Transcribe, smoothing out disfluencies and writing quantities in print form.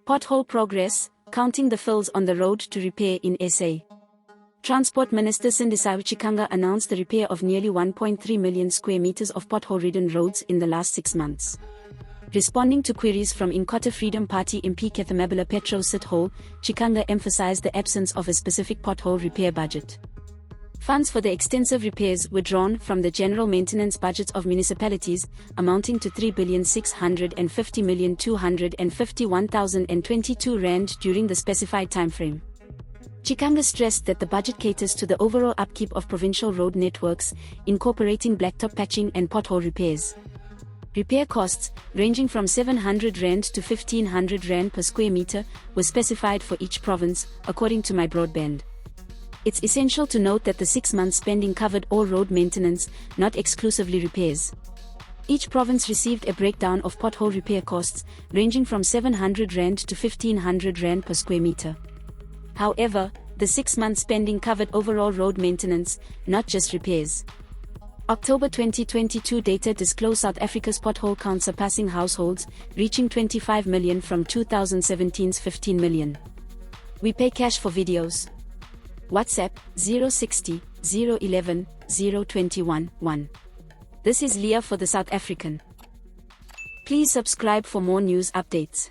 Pothole progress, counting the fills on the road to repair in SA. Transport Minister Sindisiwe Chikunga announced the repair of nearly 1.3 million square meters of pothole-ridden roads in the last 6 months. Responding to queries from Inkatha Freedom Party MP Khethamabala Petros Sithole, Chikunga emphasized the absence of a specific pothole repair budget. Funds for the extensive repairs were drawn from the general maintenance budgets of municipalities, amounting to 3,650,251,022 rand during the specified timeframe. Chikunga stressed that the budget caters to the overall upkeep of provincial road networks, incorporating blacktop patching and pothole repairs. Repair costs, ranging from 700 rand to 1500 rand per square meter, were specified for each province, according to My Broadband. It's essential to note that the 6-month spending covered all road maintenance, not exclusively repairs. Each province received a breakdown of pothole repair costs, ranging from 700 rand to 1500 rand per square meter. However, the 6-month spending covered overall road maintenance, not just repairs. October 2022 data disclosed South Africa's pothole count surpassing households, reaching 25 million from 2017's 15 million. We pay cash for videos. WhatsApp 060 011 021 1. This is Leah for the South African. Please subscribe for more news updates.